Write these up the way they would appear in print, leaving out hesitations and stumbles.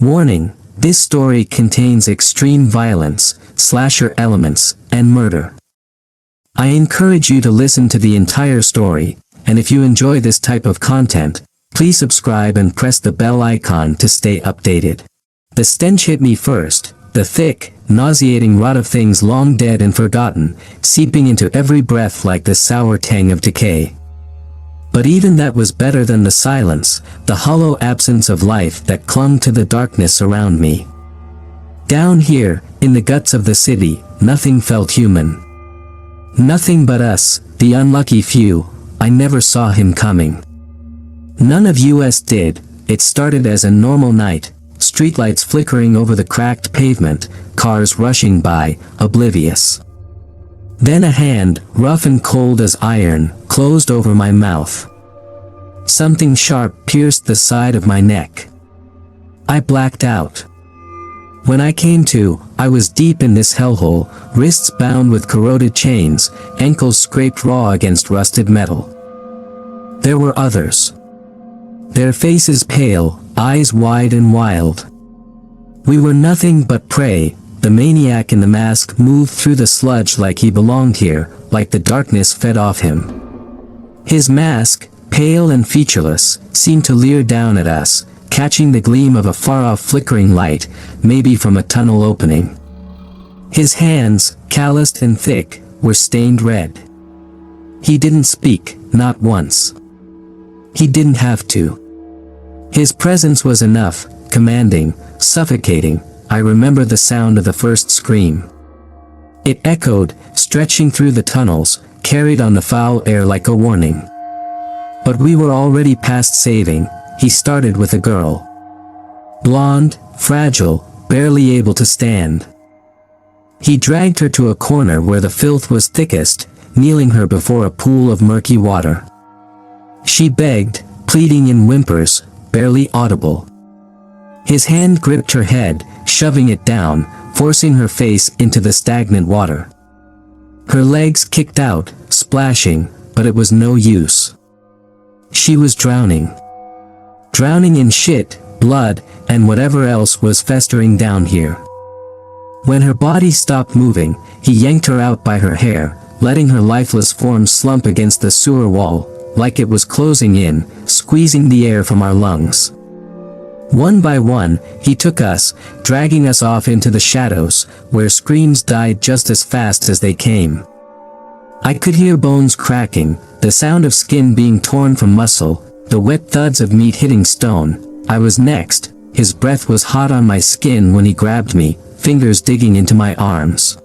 Warning: this story contains extreme violence, slasher elements, and murder. I encourage you to listen to the entire story, and if you enjoy this type of content, please subscribe and press the bell icon to stay updated. The stench hit me first, the thick, nauseating rot of things long dead and forgotten, seeping into every breath like the sour tang of decay. But even that was better than the silence, the hollow absence of life that clung to the darkness around me. Down here, in the guts of the city, nothing felt human. Nothing but us, the unlucky few. I never saw him coming. None of us did. It started as a normal night, streetlights flickering over the cracked pavement, cars rushing by, oblivious. Then a hand, rough and cold as iron, closed over my mouth. Something sharp pierced the side of my neck. I blacked out. When I came to, I was deep in this hellhole, wrists bound with corroded chains, ankles scraped raw against rusted metal. There were others. Their faces pale, eyes wide and wild. We were nothing but prey. The maniac in the mask moved through the sludge like he belonged here, like the darkness fed off him. His mask, pale and featureless, seemed to leer down at us, catching the gleam of a far-off flickering light, maybe from a tunnel opening. His hands, calloused and thick, were stained red. He didn't speak, not once. He didn't have to. His presence was enough, commanding, suffocating. I remember the sound of the first scream. It echoed, stretching through the tunnels, carried on the foul air like a warning. But we were already past saving. He started with a girl. Blonde, fragile, barely able to stand. He dragged her to a corner where the filth was thickest, kneeling her before a pool of murky water. She begged, pleading in whimpers, barely audible. His hand gripped her head, shoving it down, forcing her face into the stagnant water. Her legs kicked out, splashing, but it was no use. She was drowning. Drowning in shit, blood, and whatever else was festering down here. When her body stopped moving, he yanked her out by her hair, letting her lifeless form slump against the sewer wall, like it was closing in, squeezing the air from our lungs. One by one, he took us, dragging us off into the shadows, where screams died just as fast as they came. I could hear bones cracking, the sound of skin being torn from muscle, the wet thuds of meat hitting stone. I was next. His breath was hot on my skin when he grabbed me, fingers digging into my arms.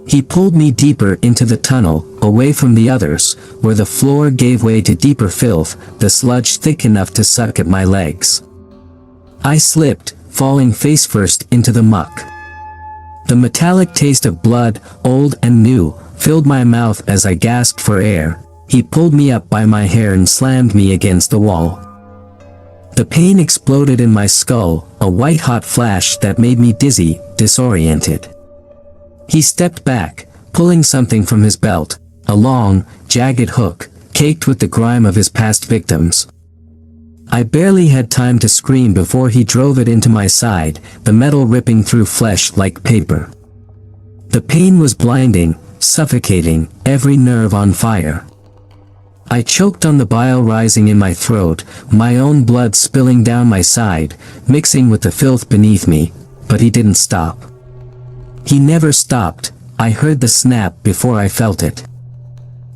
He pulled me deeper into the tunnel, away from the others, where the floor gave way to deeper filth, the sludge thick enough to suck at my legs. I slipped, falling face first into the muck. The metallic taste of blood, old and new, filled my mouth as I gasped for air. He pulled me up by my hair and slammed me against the wall. The pain exploded in my skull, a white-hot flash that made me dizzy, disoriented. He stepped back, pulling something from his belt, a long, jagged hook, caked with the grime of his past victims. I barely had time to scream before he drove it into my side, the metal ripping through flesh like paper. The pain was blinding, suffocating, every nerve on fire. I choked on the bile rising in my throat, my own blood spilling down my side, mixing with the filth beneath me, but he didn't stop. He never stopped. I heard the snap before I felt it.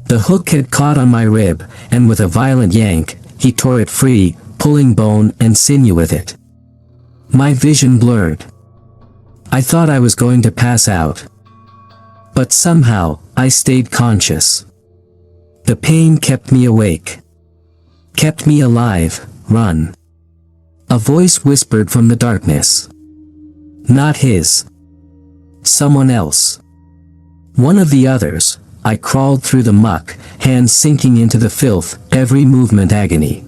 The hook had caught on my rib, and with a violent yank, he tore it free, pulling bone and sinew with it. My vision blurred. I thought I was going to pass out. But somehow, I stayed conscious. The pain kept me awake. Kept me alive. Run. A voice whispered from the darkness. Not his. Someone else. One of the others. I crawled through the muck, hands sinking into the filth, every movement agony.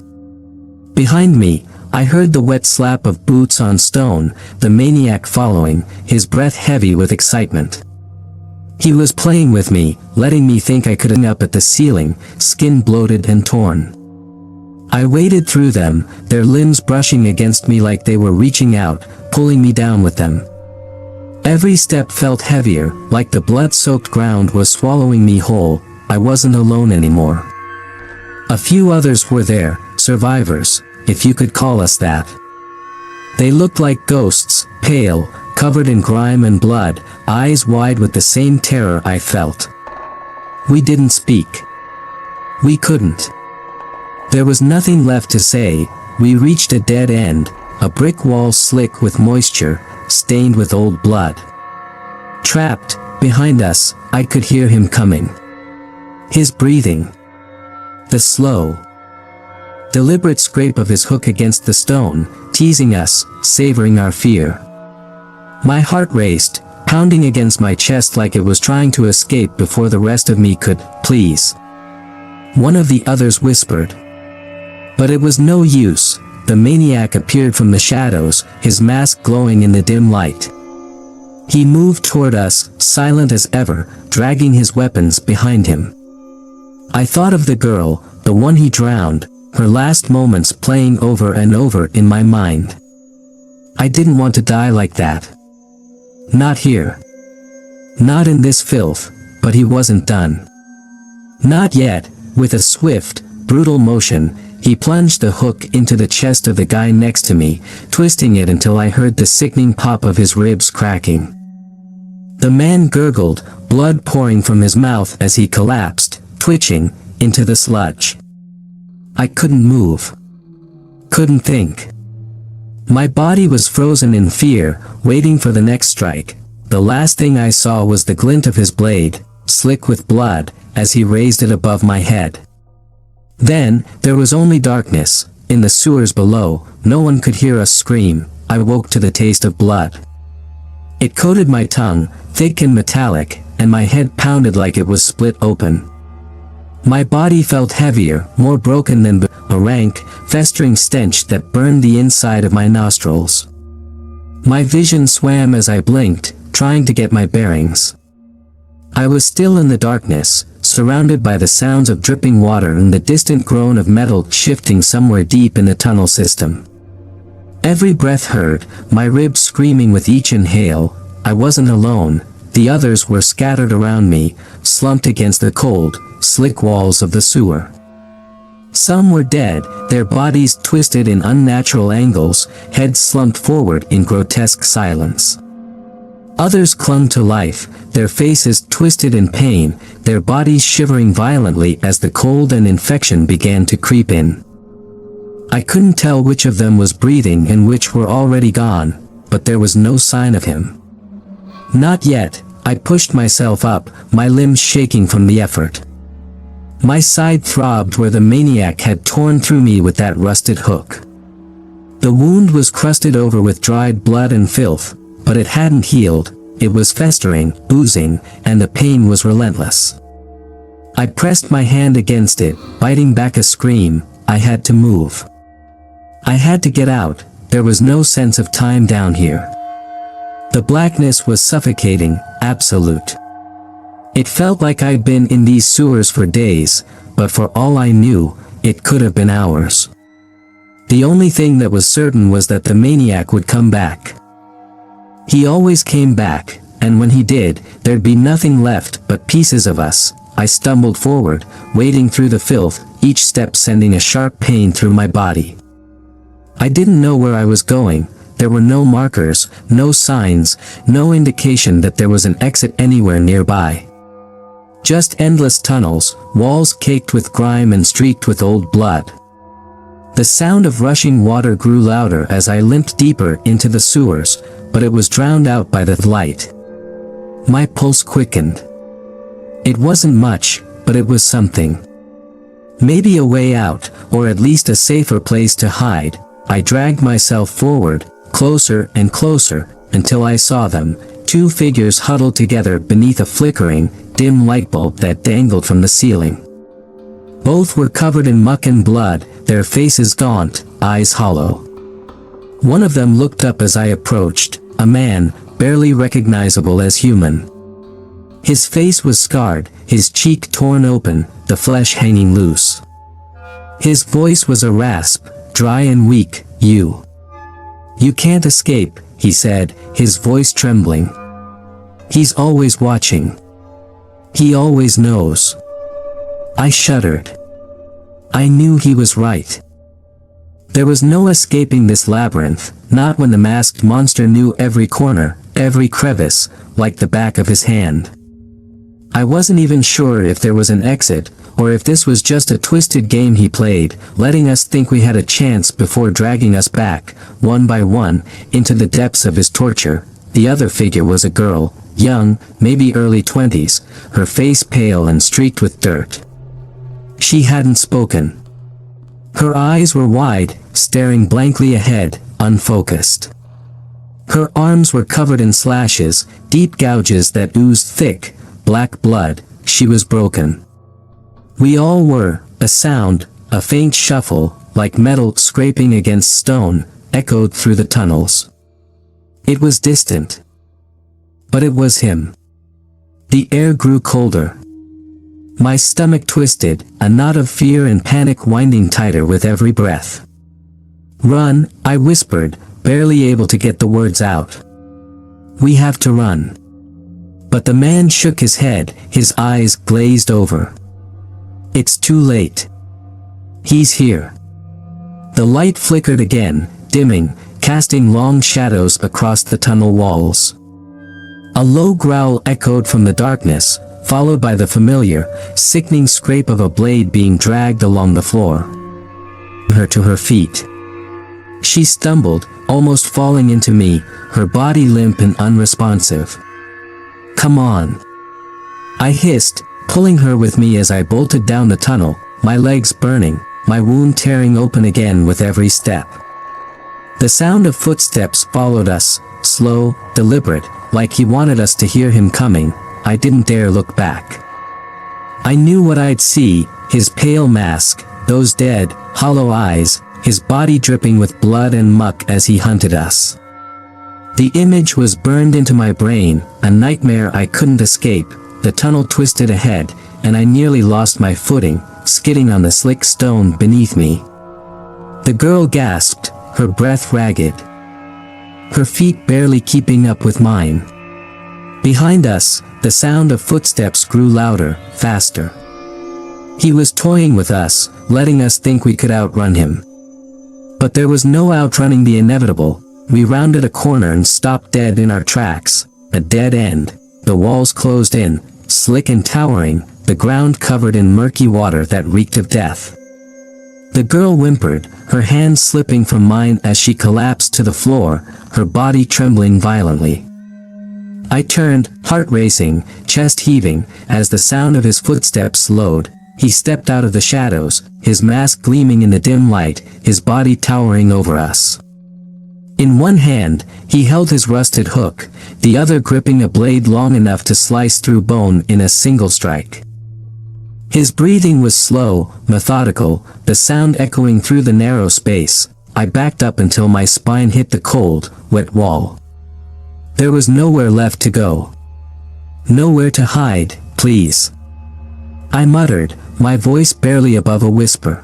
Behind me, I heard the wet slap of boots on stone, the maniac following, his breath heavy with excitement. He was playing with me, letting me think I could hang up at the ceiling, skin bloated and torn. I waded through them, their limbs brushing against me like they were reaching out, pulling me down with them. Every step felt heavier, like the blood-soaked ground was swallowing me whole. I wasn't alone anymore. A few others were there, survivors, if you could call us that. They looked like ghosts, pale, covered in grime and blood, eyes wide with the same terror I felt. We didn't speak. We couldn't. There was nothing left to say. We reached a dead end, a brick wall slick with moisture, stained with old blood. Trapped, behind us, I could hear him coming. His breathing. The slow, deliberate scrape of his hook against the stone, teasing us, savoring our fear. My heart raced, pounding against my chest like it was trying to escape before the rest of me could. Please. One of the others whispered. But it was no use. The maniac appeared from the shadows, his mask glowing in the dim light. He moved toward us, silent as ever, dragging his weapons behind him. I thought of the girl, the one he drowned, her last moments playing over and over in my mind. I didn't want to die like that. Not here. Not in this filth, but he wasn't done. Not yet. With a swift, brutal motion, he plunged the hook into the chest of the guy next to me, twisting it until I heard the sickening pop of his ribs cracking. The man gurgled, blood pouring from his mouth as he collapsed, twitching, into the sludge. I couldn't move. Couldn't think. My body was frozen in fear, waiting for the next strike. The last thing I saw was the glint of his blade, slick with blood, as he raised it above my head. Then, there was only darkness. In the sewers below, no one could hear us scream. I woke to the taste of blood. It coated my tongue, thick and metallic, and my head pounded like it was split open. My body felt heavier, more broken than a rank, festering stench that burned the inside of my nostrils. My vision swam as I blinked, trying to get my bearings. I was still in the darkness, surrounded by the sounds of dripping water and the distant groan of metal shifting somewhere deep in the tunnel system. Every breath heard, my ribs screaming with each inhale. I wasn't alone. The others were scattered around me, slumped against the cold, slick walls of the sewer. Some were dead, their bodies twisted in unnatural angles, heads slumped forward in grotesque silence. Others clung to life, their faces twisted in pain, their bodies shivering violently as the cold and infection began to creep in. I couldn't tell which of them was breathing and which were already gone, but there was no sign of him. Not yet. I pushed myself up, my limbs shaking from the effort. My side throbbed where the maniac had torn through me with that rusted hook. The wound was crusted over with dried blood and filth, but it hadn't healed. It was festering, oozing, and the pain was relentless. I pressed my hand against it, biting back a scream. I had to move. I had to get out. There was no sense of time down here. The blackness was suffocating, absolute. It felt like I'd been in these sewers for days, but for all I knew, it could have been hours. The only thing that was certain was that the maniac would come back. He always came back, and when he did, there'd be nothing left but pieces of us. I stumbled forward, wading through the filth, each step sending a sharp pain through my body. I didn't know where I was going. There were no markers, no signs, no indication that there was an exit anywhere nearby. Just endless tunnels, walls caked with grime and streaked with old blood. The sound of rushing water grew louder as I limped deeper into the sewers, but it was drowned out by the light. My pulse quickened. It wasn't much, but it was something. Maybe a way out, or at least a safer place to hide. I dragged myself forward, closer and closer, until I saw them, two figures huddled together beneath a flickering, dim light bulb that dangled from the ceiling. Both were covered in muck and blood, their faces gaunt, eyes hollow. One of them looked up as I approached, a man, barely recognizable as human. His face was scarred, his cheek torn open, the flesh hanging loose. His voice was a rasp, dry and weak. You can't escape, he said, his voice trembling. He's always watching. He always knows. I shuddered. I knew he was right. There was no escaping this labyrinth, not when the masked monster knew every corner, every crevice, like the back of his hand. I wasn't even sure if there was an exit, or if this was just a twisted game he played, letting us think we had a chance before dragging us back, one by one, into the depths of his torture. The other figure was a girl, young, maybe early 20s, her face pale and streaked with dirt. She hadn't spoken. Her eyes were wide, staring blankly ahead, unfocused. Her arms were covered in slashes, deep gouges that oozed thick, black blood. She was broken. We all were. A sound, a faint shuffle, like metal scraping against stone, echoed through the tunnels. It was distant. But it was him. The air grew colder. My stomach twisted, a knot of fear and panic winding tighter with every breath. "Run," I whispered, barely able to get the words out. "We have to run." But the man shook his head, his eyes glazed over. "It's too late. He's here." The light flickered again, dimming, casting long shadows across the tunnel walls. A low growl echoed from the darkness, followed by the familiar, sickening scrape of a blade being dragged along the floor. Her to her feet. She stumbled, almost falling into me, her body limp and unresponsive. "Come on," I hissed, pulling her with me as I bolted down the tunnel, my legs burning, my wound tearing open again with every step. The sound of footsteps followed us, slow, deliberate, like he wanted us to hear him coming. I didn't dare look back. I knew what I'd see, his pale mask, those dead, hollow eyes, his body dripping with blood and muck as he hunted us. The image was burned into my brain, a nightmare I couldn't escape. The tunnel twisted ahead, and I nearly lost my footing, skidding on the slick stone beneath me. The girl gasped, her breath ragged. Her feet barely keeping up with mine. Behind us, the sound of footsteps grew louder, faster. He was toying with us, letting us think we could outrun him. But there was no outrunning the inevitable. We rounded a corner and stopped dead in our tracks, a dead end. The walls closed in, slick and towering, the ground covered in murky water that reeked of death. The girl whimpered, her hands slipping from mine as she collapsed to the floor, her body trembling violently. I turned, heart racing, chest heaving, as the sound of his footsteps slowed. He stepped out of the shadows, his mask gleaming in the dim light, his body towering over us. In one hand, he held his rusted hook, the other gripping a blade long enough to slice through bone in a single strike. His breathing was slow, methodical, the sound echoing through the narrow space. I backed up until my spine hit the cold, wet wall. There was nowhere left to go. "Nowhere to hide, please," I muttered, my voice barely above a whisper.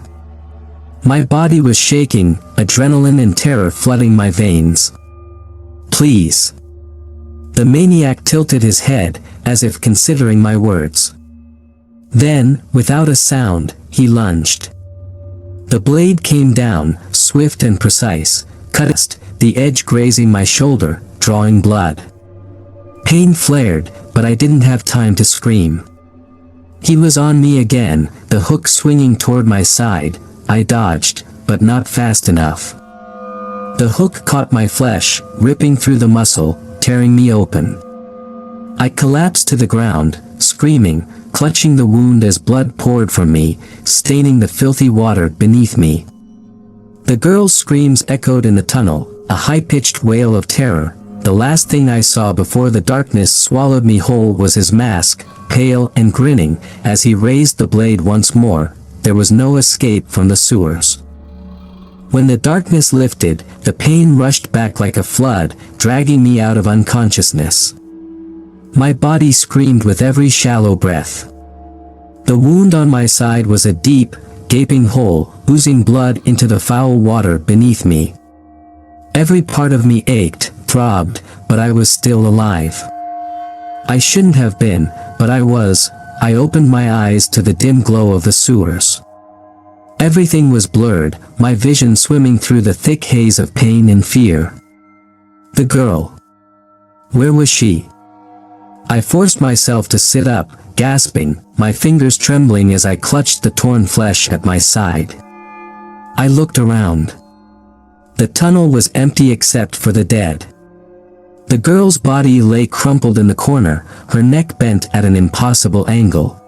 My body was shaking, adrenaline and terror flooding my veins. "Please." The maniac tilted his head, as if considering my words. Then, without a sound, he lunged. The blade came down, swift and precise, cut the edge grazing my shoulder, drawing blood. Pain flared, but I didn't have time to scream. He was on me again, the hook swinging toward my side. I dodged, but not fast enough. The hook caught my flesh, ripping through the muscle, tearing me open. I collapsed to the ground, screaming, clutching the wound as blood poured from me, staining the filthy water beneath me. The girl's screams echoed in the tunnel, a high-pitched wail of terror. The last thing I saw before the darkness swallowed me whole was his mask, pale and grinning, as he raised the blade once more. There was no escape from the sewers. When the darkness lifted, the pain rushed back like a flood, dragging me out of unconsciousness. My body screamed with every shallow breath. The wound on my side was a deep, gaping hole, oozing blood into the foul water beneath me. Every part of me ached, throbbed, but I was still alive. I shouldn't have been, but I was. I opened my eyes to the dim glow of the sewers. Everything was blurred, my vision swimming through the thick haze of pain and fear. The girl. Where was she? I forced myself to sit up, gasping, my fingers trembling as I clutched the torn flesh at my side. I looked around. The tunnel was empty except for the dead. The girl's body lay crumpled in the corner, her neck bent at an impossible angle.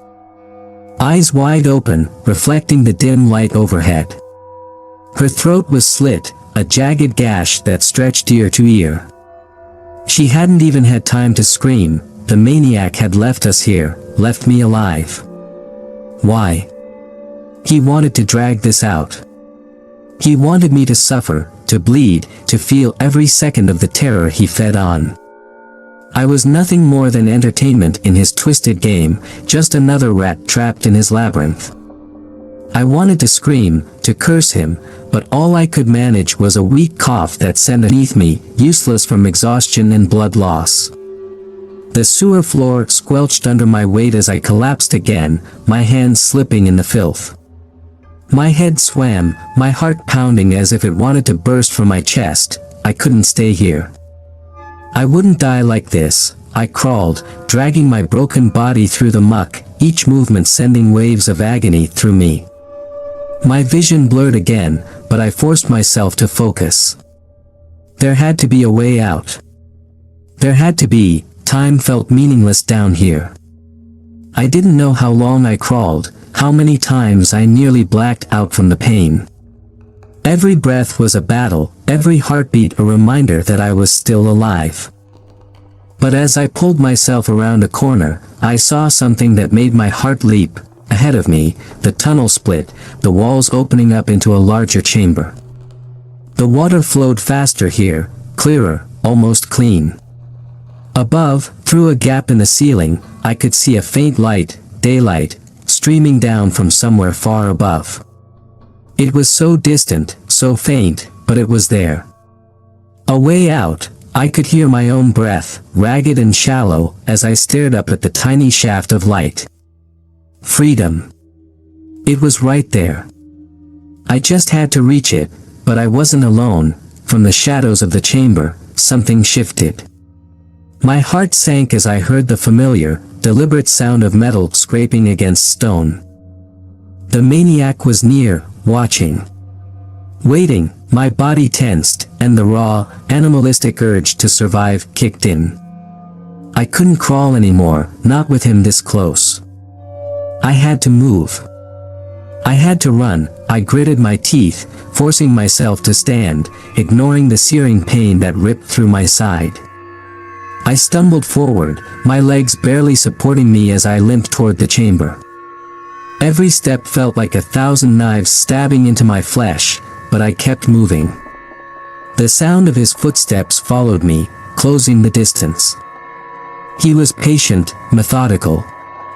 Eyes wide open, reflecting the dim light overhead. Her throat was slit, a jagged gash that stretched ear to ear. She hadn't even had time to scream. The maniac had left us here, left me alive. Why? He wanted to drag this out. He wanted me to suffer, to bleed, to feel every second of the terror he fed on. I was nothing more than entertainment in his twisted game, just another rat trapped in his labyrinth. I wanted to scream, to curse him, but all I could manage was a weak cough that sent beneath me, useless from exhaustion and blood loss. The sewer floor squelched under my weight as I collapsed again, my hands slipping in the filth. My head swam, my heart pounding as if it wanted to burst from my chest. I couldn't stay here. I wouldn't die like this. I crawled, dragging my broken body through the muck, each movement sending waves of agony through me. My vision blurred again, but I forced myself to focus. There had to be a way out. There had to be. Time felt meaningless down here. I didn't know how long I crawled, how many times I nearly blacked out from the pain. Every breath was a battle, every heartbeat a reminder that I was still alive. But as I pulled myself around a corner, I saw something that made my heart leap. Ahead of me, the tunnel split, the walls opening up into a larger chamber. The water flowed faster here, clearer, almost clean. Above, through a gap in the ceiling, I could see a faint light, daylight, streaming down from somewhere far above. It was so distant, so faint, but it was there. A way out. I could hear my own breath, ragged and shallow, as I stared up at the tiny shaft of light. Freedom. It was right there. I just had to reach it, but I wasn't alone. From the shadows of the chamber, something shifted. My heart sank as I heard the familiar, deliberate sound of metal scraping against stone. The maniac was near, watching. Waiting, my body tensed, and the raw, animalistic urge to survive kicked in. I couldn't crawl anymore, not with him this close. I had to move. I had to run. I gritted my teeth, forcing myself to stand, ignoring the searing pain that ripped through my side. I stumbled forward, my legs barely supporting me as I limped toward the chamber. Every step felt like 1,000 knives stabbing into my flesh, but I kept moving. The sound of his footsteps followed me, closing the distance. He was patient, methodical.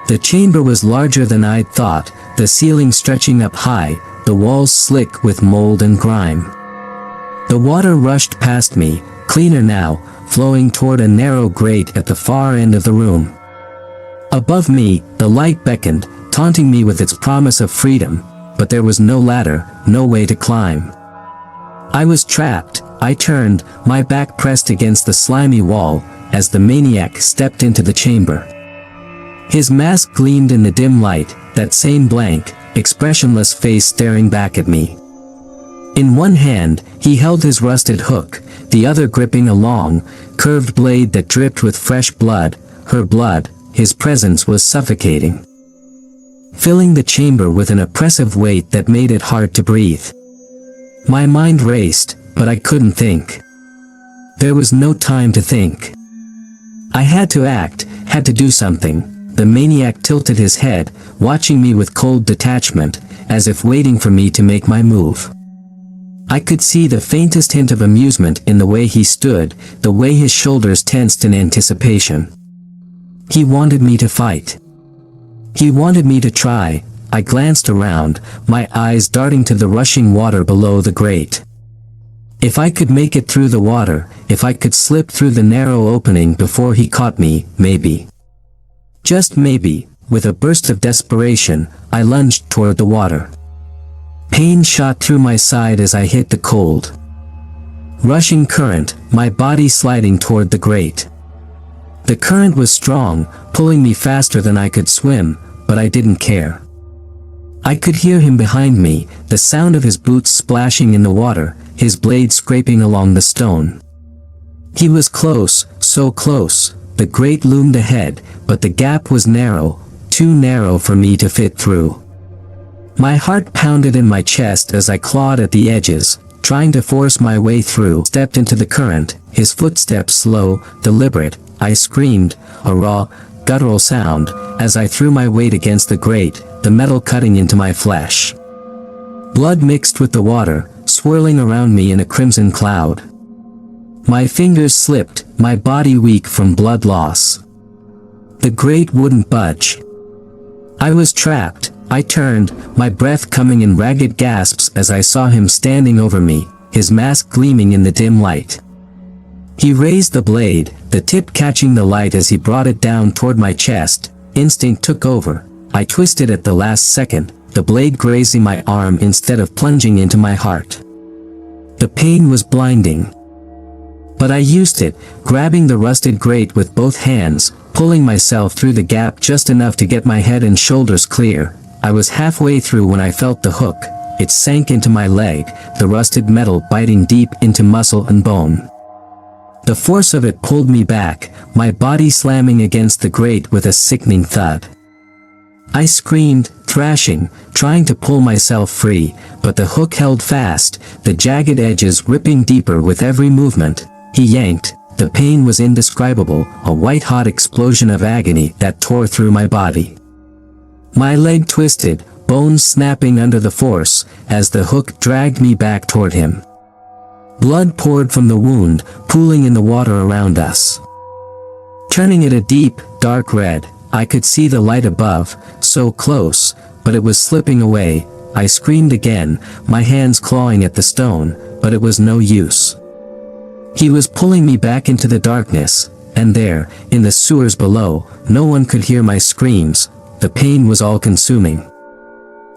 The chamber was larger than I'd thought, the ceiling stretching up high, the walls slick with mold and grime. The water rushed past me, cleaner now, flowing toward a narrow grate at the far end of the room. Above me, the light beckoned, taunting me with its promise of freedom, but there was no ladder, no way to climb. I was trapped. I turned, my back pressed against the slimy wall, as the maniac stepped into the chamber. His mask gleamed in the dim light, that same blank, expressionless face staring back at me. In one hand, he held his rusted hook, the other gripping a long, curved blade that dripped with fresh blood, her blood. His presence was suffocating, filling the chamber with an oppressive weight that made it hard to breathe. My mind raced, but I couldn't think. There was no time to think. I had to act, had to do something. The maniac tilted his head, watching me with cold detachment, as if waiting for me to make my move. I could see the faintest hint of amusement in the way he stood, the way his shoulders tensed in anticipation. He wanted me to fight. He wanted me to try. I glanced around, my eyes darting to the rushing water below the grate. If I could make it through the water, if I could slip through the narrow opening before he caught me, maybe. Just maybe, with a burst of desperation, I lunged toward the water. Pain shot through my side as I hit the cold, rushing current, my body sliding toward the grate. The current was strong, pulling me faster than I could swim, but I didn't care. I could hear him behind me, the sound of his boots splashing in the water, his blade scraping along the stone. He was close, so close, the grate loomed ahead, but the gap was narrow, too narrow for me to fit through. My heart pounded in my chest as I clawed at the edges, trying to force my way through. Stepped into the current, his footsteps slow, deliberate. I screamed, a raw, guttural sound, as I threw my weight against the grate, the metal cutting into my flesh. Blood mixed with the water, swirling around me in a crimson cloud. My fingers slipped, my body weak from blood loss. The grate wouldn't budge. I was trapped. I turned, my breath coming in ragged gasps as I saw him standing over me, his mask gleaming in the dim light. He raised the blade, the tip catching the light as he brought it down toward my chest. Instinct took over. I twisted at the last second, the blade grazing my arm instead of plunging into my heart. The pain was blinding. But I used it, grabbing the rusted grate with both hands, pulling myself through the gap just enough to get my head and shoulders clear. I was halfway through when I felt the hook. It sank into my leg, the rusted metal biting deep into muscle and bone. The force of it pulled me back, my body slamming against the grate with a sickening thud. I screamed, thrashing, trying to pull myself free, but the hook held fast, the jagged edges ripping deeper with every movement. He yanked. The pain was indescribable, a white-hot explosion of agony that tore through my body. My leg twisted, bones snapping under the force, as the hook dragged me back toward him. Blood poured from the wound, pooling in the water around us. Turning it a deep, dark red, I could see the light above, so close, but it was slipping away. I screamed again, my hands clawing at the stone, but it was no use. He was pulling me back into the darkness, and there, in the sewers below, no one could hear my screams. The pain was all-consuming.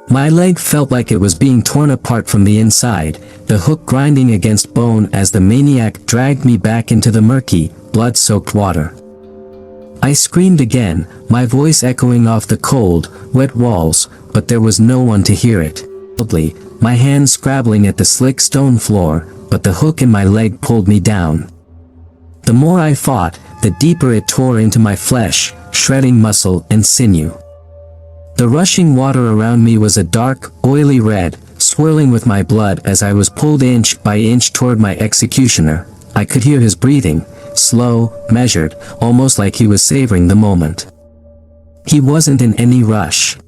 My leg felt like it was being torn apart from the inside, the hook grinding against bone as the maniac dragged me back into the murky, blood-soaked water. I screamed again, my voice echoing off the cold, wet walls, but there was no one to hear it. My hands scrabbling at the slick stone floor, but the hook in my leg pulled me down. The more I fought, the deeper it tore into my flesh, shredding muscle and sinew. The rushing water around me was a dark, oily red, swirling with my blood as I was pulled inch by inch toward my executioner. I could hear his breathing, slow, measured, almost like he was savoring the moment. He wasn't in any rush.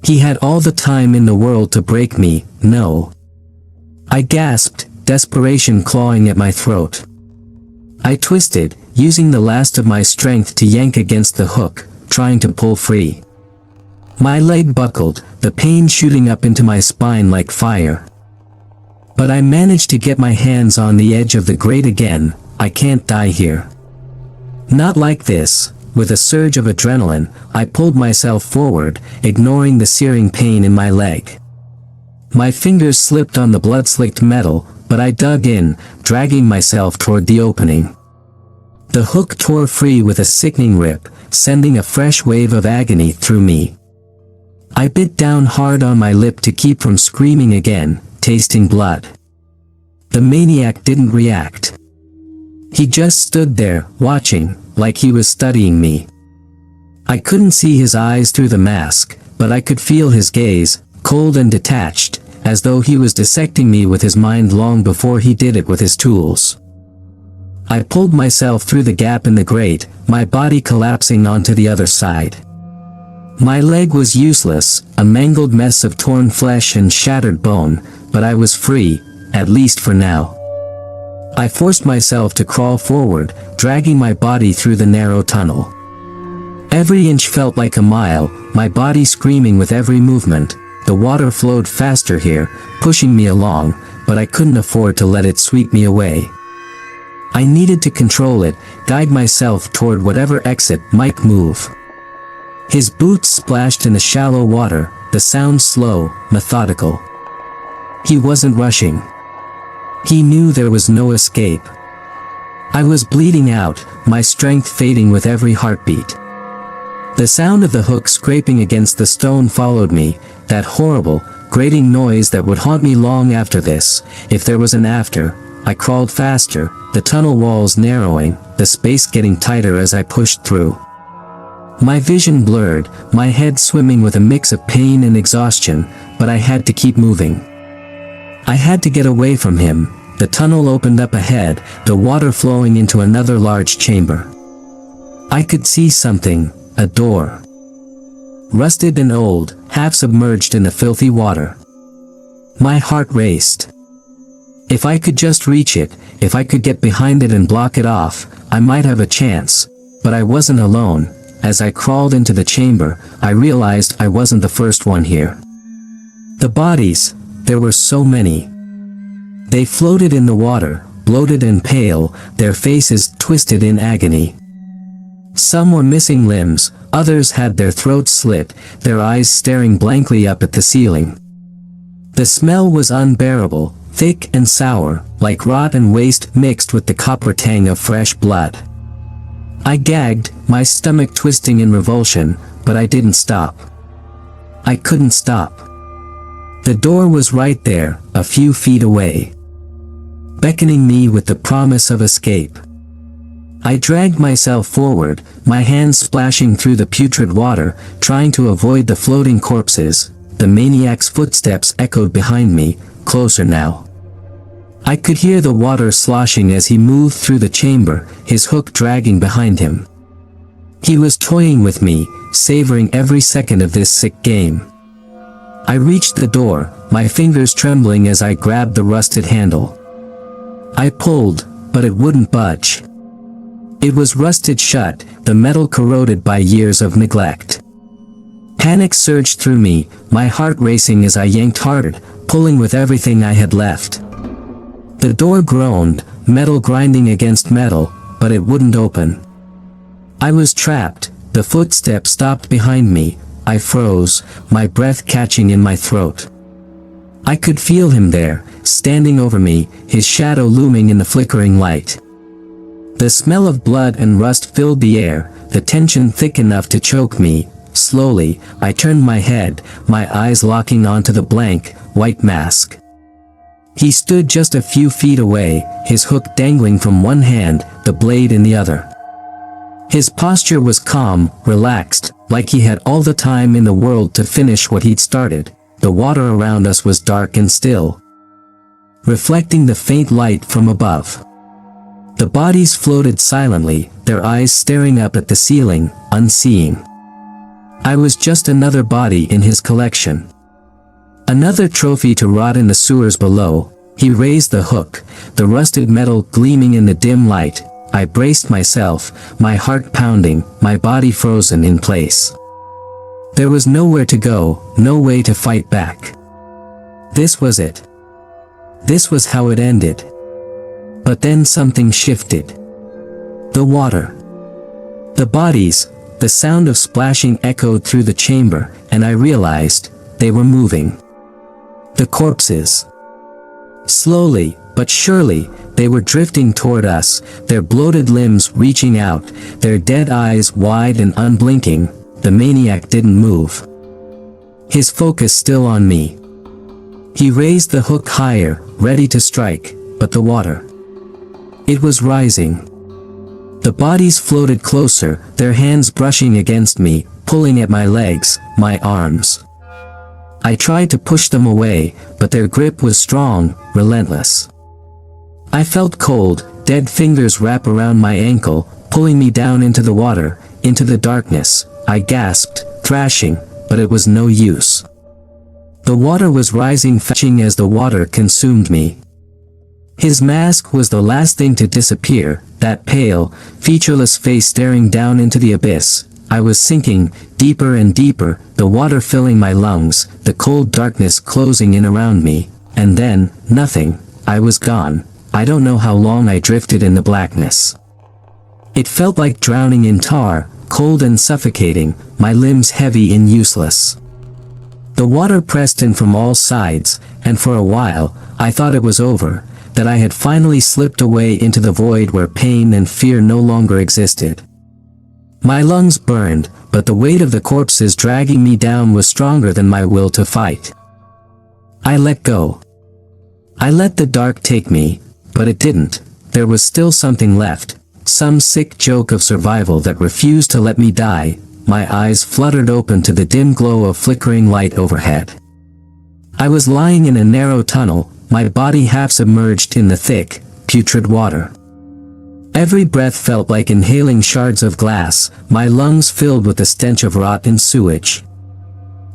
He had all the time in the world to break me, no. I gasped, desperation clawing at my throat. I twisted, using the last of my strength to yank against the hook, trying to pull free. My leg buckled, the pain shooting up into my spine like fire. But I managed to get my hands on the edge of the grate again. I can't die here. Not like this. With a surge of adrenaline, I pulled myself forward, ignoring the searing pain in my leg. My fingers slipped on the blood-slicked metal, but I dug in, dragging myself toward the opening. The hook tore free with a sickening rip, sending a fresh wave of agony through me. I bit down hard on my lip to keep from screaming again, tasting blood. The maniac didn't react. He just stood there, watching, like he was studying me. I couldn't see his eyes through the mask, but I could feel his gaze, cold and detached, as though he was dissecting me with his mind long before he did it with his tools. I pulled myself through the gap in the grate, my body collapsing onto the other side. My leg was useless, a mangled mess of torn flesh and shattered bone, but I was free, at least for now. I forced myself to crawl forward, dragging my body through the narrow tunnel. Every inch felt like a mile, my body screaming with every movement. The water flowed faster here, pushing me along, but I couldn't afford to let it sweep me away. I needed to control it, guide myself toward whatever exit might move. His boots splashed in the shallow water, the sound slow, methodical. He wasn't rushing. He knew there was no escape. I was bleeding out, my strength fading with every heartbeat. The sound of the hook scraping against the stone followed me, that horrible, grating noise that would haunt me long after this, if there was an after. I crawled faster, the tunnel walls narrowing, the space getting tighter as I pushed through. My vision blurred, my head swimming with a mix of pain and exhaustion, but I had to keep moving. I had to get away from him. The tunnel opened up ahead, the water flowing into another large chamber. I could see something, a door. Rusted and old, half submerged in the filthy water. My heart raced. If I could just reach it, if I could get behind it and block it off, I might have a chance. But I wasn't alone. As I crawled into the chamber, I realized I wasn't the first one here. The bodies, there were so many. They floated in the water, bloated and pale, their faces twisted in agony. Some were missing limbs, others had their throats slit, their eyes staring blankly up at the ceiling. The smell was unbearable, thick and sour, like rot and waste mixed with the copper tang of fresh blood. I gagged, my stomach twisting in revulsion, but I didn't stop. I couldn't stop. The door was right there, a few feet away, beckoning me with the promise of escape. I dragged myself forward, my hands splashing through the putrid water, trying to avoid the floating corpses. The maniac's footsteps echoed behind me, closer now. I could hear the water sloshing as he moved through the chamber, his hook dragging behind him. He was toying with me, savoring every second of this sick game. I reached the door, my fingers trembling as I grabbed the rusted handle. I pulled, but it wouldn't budge. It was rusted shut, the metal corroded by years of neglect. Panic surged through me, my heart racing as I yanked harder, pulling with everything I had left. The door groaned, metal grinding against metal, but it wouldn't open. I was trapped. The footsteps stopped behind me. I froze, my breath catching in my throat. I could feel him there, standing over me, his shadow looming in the flickering light. The smell of blood and rust filled the air, the tension thick enough to choke me. Slowly, I turned my head, my eyes locking onto the blank, white mask. He stood just a few feet away, his hook dangling from one hand, the blade in the other. His posture was calm, relaxed, like he had all the time in the world to finish what he'd started. The water around us was dark and still, reflecting the faint light from above. The bodies floated silently, their eyes staring up at the ceiling, unseeing. I was just another body in his collection. Another trophy to rot in the sewers below. He raised the hook, the rusted metal gleaming in the dim light. I braced myself, my heart pounding, my body frozen in place. There was nowhere to go, no way to fight back. This was it. This was how it ended. But then something shifted. The water. The bodies, the sound of splashing echoed through the chamber, and I realized they were moving. The corpses. Slowly, but surely, they were drifting toward us, their bloated limbs reaching out, their dead eyes wide and unblinking. The maniac didn't move. His focus still on me. He raised the hook higher, ready to strike, but the water. It was rising. The bodies floated closer, their hands brushing against me, pulling at my legs, my arms. I tried to push them away, but their grip was strong, relentless. I felt cold, dead fingers wrap around my ankle, pulling me down into the water, into the darkness. I gasped, thrashing, but it was no use. The water was rising fetching as the water consumed me. His mask was the last thing to disappear, that pale, featureless face staring down into the abyss. I was sinking, deeper and deeper, the water filling my lungs, the cold darkness closing in around me, and then, nothing, I was gone. I don't know how long I drifted in the blackness. It felt like drowning in tar, cold and suffocating, my limbs heavy and useless. The water pressed in from all sides, and for a while, I thought it was over, that I had finally slipped away into the void where pain and fear no longer existed. My lungs burned, but the weight of the corpses dragging me down was stronger than my will to fight. I let go. I let the dark take me, but it didn't. There was still something left, some sick joke of survival that refused to let me die. My eyes fluttered open to the dim glow of flickering light overhead. I was lying in a narrow tunnel, my body half submerged in the thick, putrid water. Every breath felt like inhaling shards of glass, my lungs filled with the stench of rotten sewage.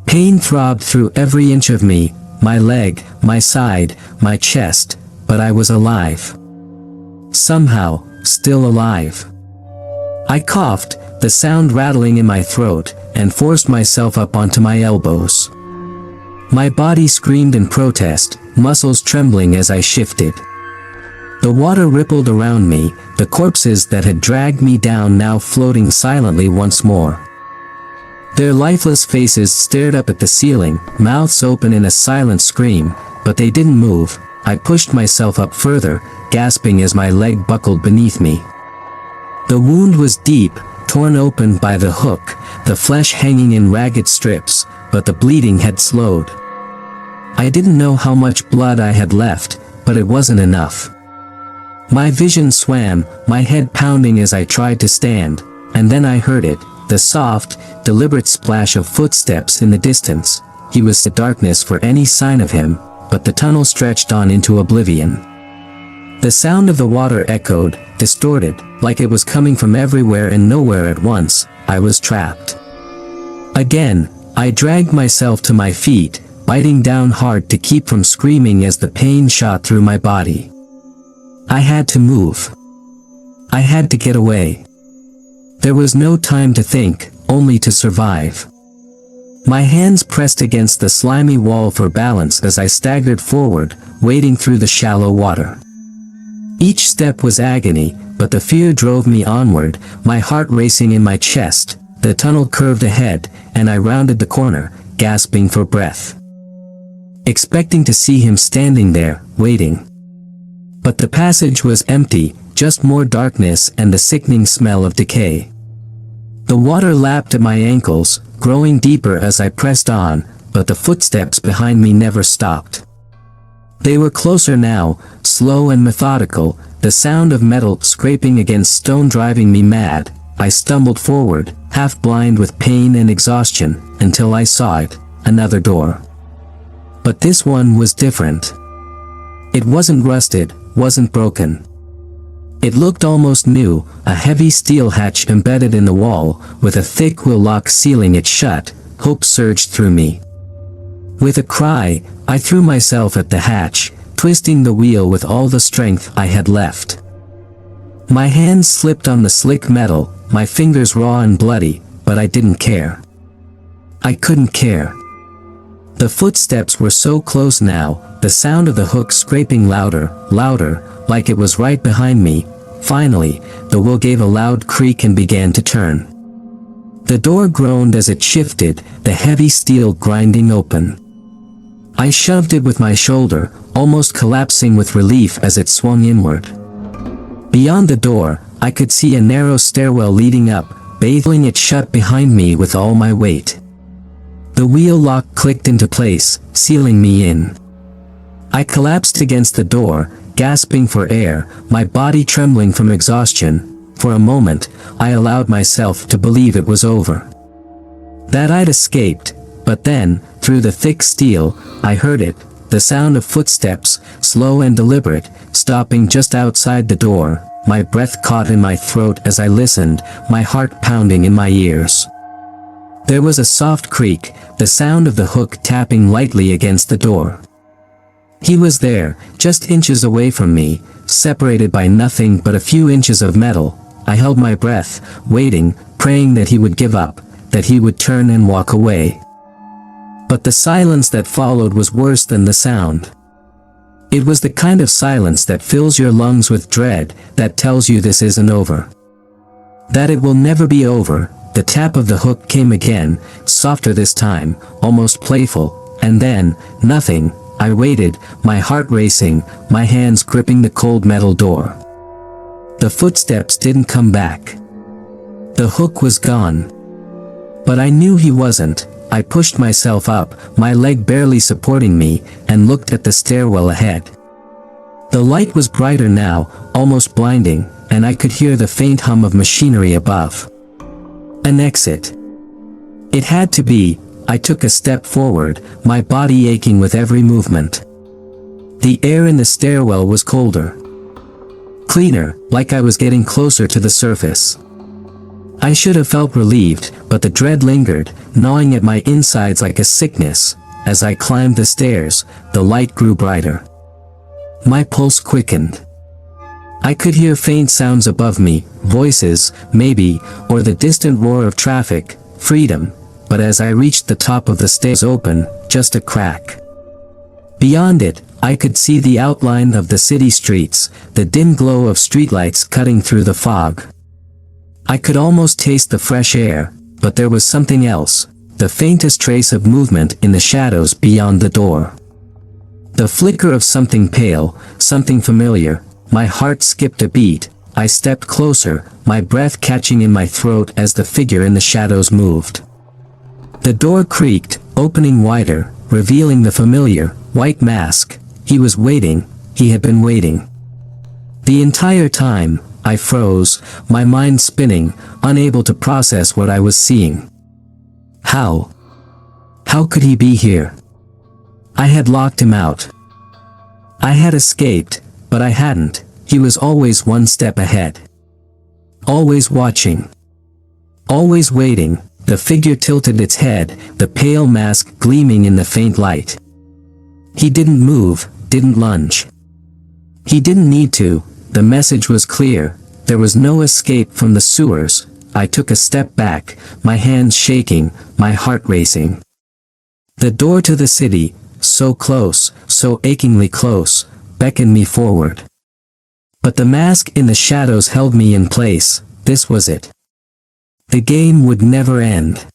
Pain throbbed through every inch of me, my leg, my side, my chest, but I was alive. Somehow, still alive. I coughed, the sound rattling in my throat, and forced myself up onto my elbows. My body screamed in protest, muscles trembling as I shifted. The water rippled around me, the corpses that had dragged me down now floating silently once more. Their lifeless faces stared up at the ceiling, mouths open in a silent scream, but they didn't move. I pushed myself up further, gasping as my leg buckled beneath me. The wound was deep, torn open by the hook, the flesh hanging in ragged strips, but the bleeding had slowed. I didn't know how much blood I had left, but it wasn't enough. My vision swam, my head pounding as I tried to stand, and then I heard it, the soft, deliberate splash of footsteps in the distance. He was the darkness for any sign of him, but the tunnel stretched on into oblivion. The sound of the water echoed, distorted, like it was coming from everywhere and nowhere at once. I was trapped. Again, I dragged myself to my feet, biting down hard to keep from screaming as the pain shot through my body. I had to move. I had to get away. There was no time to think, only to survive. My hands pressed against the slimy wall for balance as I staggered forward, wading through the shallow water. Each step was agony, but the fear drove me onward, my heart racing in my chest. The tunnel curved ahead, and I rounded the corner, gasping for breath, expecting to see him standing there, waiting. But the passage was empty, just more darkness and the sickening smell of decay. The water lapped at my ankles, growing deeper as I pressed on, but the footsteps behind me never stopped. They were closer now, slow and methodical, the sound of metal scraping against stone driving me mad. I stumbled forward, half blind with pain and exhaustion, until I saw it, another door. But this one was different. It wasn't rusted, wasn't broken. It looked almost new, a heavy steel hatch embedded in the wall, with a thick will lock sealing it shut. Hope surged through me. With a cry, I threw myself at the hatch, twisting the wheel with all the strength I had left. My hands slipped on the slick metal, my fingers raw and bloody, but I didn't care. I couldn't care. The footsteps were so close now, the sound of the hook scraping louder, louder, like it was right behind me. Finally, the wheel gave a loud creak and began to turn. The door groaned as it shifted, the heavy steel grinding open. I shoved it with my shoulder, almost collapsing with relief as it swung inward. Beyond the door, I could see a narrow stairwell leading up, battling it shut behind me with all my weight. The wheel lock clicked into place, sealing me in. I collapsed against the door, gasping for air, my body trembling from exhaustion. For a moment, I allowed myself to believe it was over, that I'd escaped, but then, through the thick steel, I heard it, the sound of footsteps, slow and deliberate, stopping just outside the door. My breath caught in my throat as I listened, my heart pounding in my ears. There was a soft creak, the sound of the hook tapping lightly against the door. He was there, just inches away from me, separated by nothing but a few inches of metal. I held my breath, waiting, praying that he would give up, that he would turn and walk away. But the silence that followed was worse than the sound. It was the kind of silence that fills your lungs with dread, that tells you this isn't over. That it will never be over. The tap of the hook came again, softer this time, almost playful, and then, nothing. I waited, my heart racing, my hands gripping the cold metal door. The footsteps didn't come back. The hook was gone. But I knew he wasn't. I pushed myself up, my leg barely supporting me, and looked at the stairwell ahead. The light was brighter now, almost blinding, and I could hear the faint hum of machinery above. An exit. It had to be. I took a step forward, my body aching with every movement. The air in the stairwell was colder. Cleaner, like I was getting closer to the surface. I should have felt relieved, but the dread lingered, gnawing at my insides like a sickness. As I climbed the stairs, the light grew brighter. My pulse quickened. I could hear faint sounds above me, voices, maybe, or the distant roar of traffic, freedom. But as I reached the top of the stairs open, just a crack. Beyond it, I could see the outline of the city streets, the dim glow of streetlights cutting through the fog. I could almost taste the fresh air, but there was something else, the faintest trace of movement in the shadows beyond the door. The flicker of something pale, something familiar. My heart skipped a beat. I stepped closer, my breath catching in my throat as the figure in the shadows moved. The door creaked, opening wider, revealing the familiar, white mask. He was waiting, he had been waiting. The entire time, I froze, my mind spinning, unable to process what I was seeing. How? How could he be here? I had locked him out. I had escaped, but I hadn't. He was always one step ahead. Always watching. Always waiting. The figure tilted its head, the pale mask gleaming in the faint light. He didn't move, didn't lunge. He didn't need to. The message was clear. There was no escape from the sewers. I took a step back, my hands shaking, my heart racing. The door to the city, so close, so achingly close, beckoned me forward. But the mask in the shadows held me in place. This was it. The game would never end.